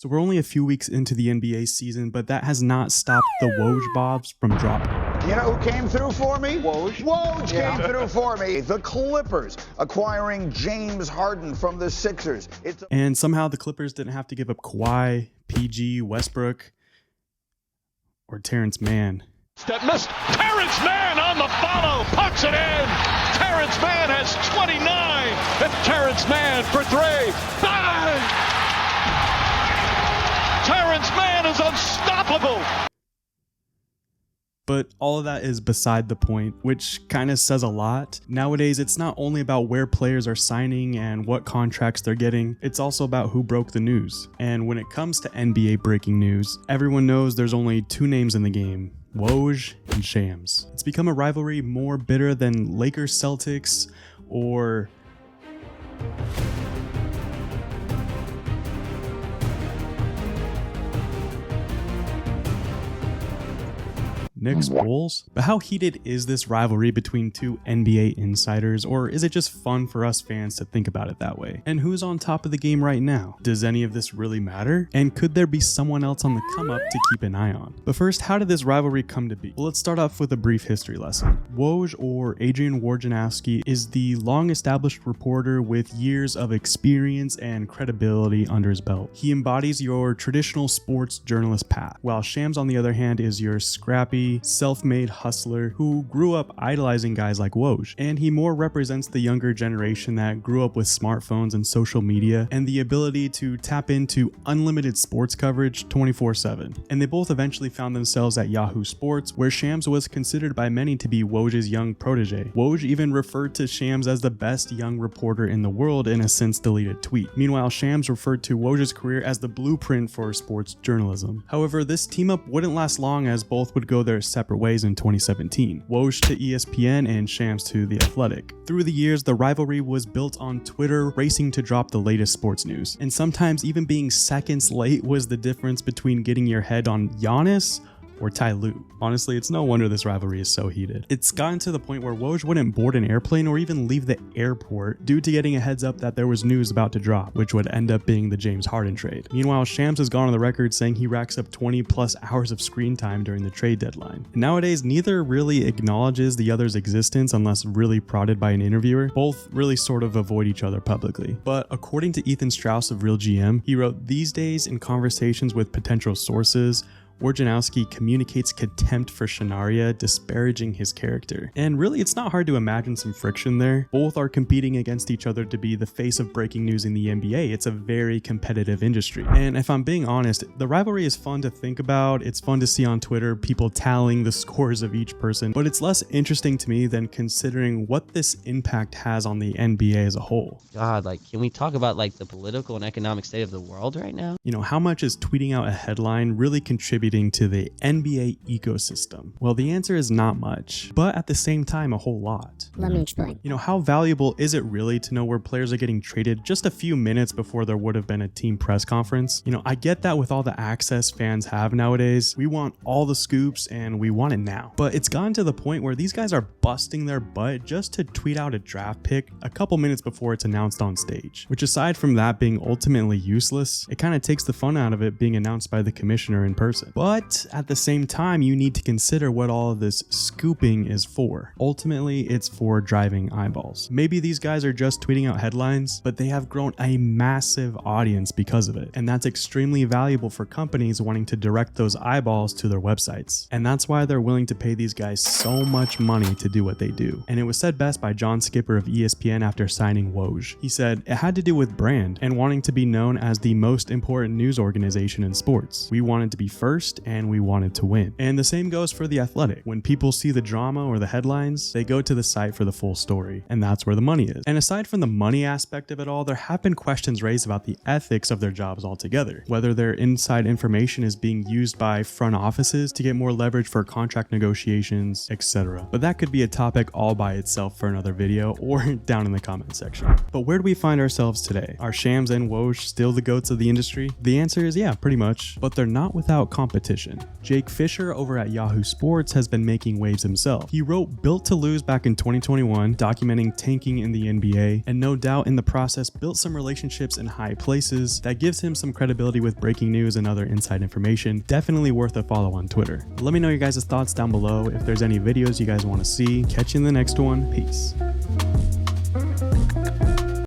So we're only a few weeks into the NBA season, but that has not stopped the WOJ bobs from dropping. You know who came through for me? Woj. Woj came through for me. The Clippers acquiring James Harden from the Sixers. And somehow the Clippers didn't have to give up Kawhi, PG, Westbrook, or Terrence Mann. That missed. Terrence Mann on the follow. Pucks it in. Terrence Mann has 29. And Terrence Mann for three. Bang! Terrence Mann is unstoppable. But all of that is beside the point, which kind of says a lot. Nowadays, it's not only about where players are signing and what contracts they're getting, it's also about who broke the news. And when it comes to NBA breaking news, everyone knows there's only two names in the game: WOJ and SHAMS. It's become a rivalry more bitter than Lakers Celtics or Knicks Bulls? But how heated is this rivalry between two NBA insiders, or is it just fun for us fans to think about it that way? And who's on top of the game right now? Does any of this really matter? And could there be someone else on the come up to keep an eye on? But first, how did this rivalry come to be? Well, let's start off with a brief history lesson. Woj, or Adrian Wojnarowski, is the long-established reporter with years of experience and credibility under his belt. He embodies your traditional sports journalist path, while Shams, on the other hand, is your scrappy, self-made hustler who grew up idolizing guys like Woj. And he more represents the younger generation that grew up with smartphones and social media and the ability to tap into unlimited sports coverage 24/7. And they both eventually found themselves at Yahoo Sports, where Shams was considered by many to be Woj's young protege. Woj even referred to Shams as the best young reporter in the world in a since-deleted tweet. Meanwhile, Shams referred to Woj's career as the blueprint for sports journalism. However, this team-up wouldn't last long, as both would go their separate ways in 2017. Woj to ESPN and Shams to The Athletic. Through the years, the rivalry was built on Twitter racing to drop the latest sports news, and sometimes even being seconds late was the difference between getting your head on Giannis or Ty Lue. Honestly, it's no wonder this rivalry is so heated. It's gotten to the point where Woj wouldn't board an airplane or even leave the airport due to getting a heads up that there was news about to drop, which would end up being the James Harden trade. Meanwhile, Shams has gone on the record saying he racks up 20 plus hours of screen time during the trade deadline. And nowadays, neither really acknowledges the other's existence unless really prodded by an interviewer. Both really sort of avoid each other publicly. But according to Ethan Strauss of Real GM, he wrote, "These days, in conversations with potential sources, Wojnarowski communicates contempt for Shanaria, disparaging his character." And really, it's not hard to imagine some friction there. Both are competing against each other to be the face of breaking news in the NBA. It's a very competitive industry. And if I'm being honest, the rivalry is fun to think about. It's fun to see on Twitter people tallying the scores of each person, but it's less interesting to me than considering what this impact has on the NBA as a whole. God, can we talk about the political and economic state of the world right now? You know, how much is tweeting out a headline really contributing to the NBA ecosystem? Well, the answer is not much, but at the same time, a whole lot. Let me explain. You know, how valuable is it really to know where players are getting traded just a few minutes before there would have been a team press conference? You know, I get that with all the access fans have nowadays, we want all the scoops and we want it now. But it's gotten to the point where these guys are busting their butt just to tweet out a draft pick a couple minutes before it's announced on stage, which, aside from that being ultimately useless, it kind of takes the fun out of it being announced by the commissioner in person. But at the same time, you need to consider what all of this scooping is for. Ultimately, it's for driving eyeballs. Maybe these guys are just tweeting out headlines, but they have grown a massive audience because of it. And that's extremely valuable for companies wanting to direct those eyeballs to their websites. And that's why they're willing to pay these guys so much money to do what they do. And it was said best by John Skipper of ESPN after signing Woj. He said, "It had to do with brand and wanting to be known as the most important news organization in sports. We wanted to be first and we wanted to win." And the same goes for The Athletic. When people see the drama or the headlines, they go to the site for the full story, and that's where the money is. And aside from the money aspect of it all, there have been questions raised about the ethics of their jobs altogether, whether their inside information is being used by front offices to get more leverage for contract negotiations, etc. But that could be a topic all by itself for another video or down in the comment section. But where do we find ourselves today? Are Shams and Woj still the goats of the industry? The answer is yeah, pretty much, but they're not without competition. competition. Jake Fisher over at Yahoo Sports has been making waves himself. He wrote Built to Lose back in 2021, documenting tanking in the NBA, and no doubt in the process built some relationships in high places that gives him some credibility with breaking news and other inside information. Definitely worth a follow on Twitter. Let me know your guys' thoughts down below. If there's any videos you guys want to see, catch you in the next one. Peace.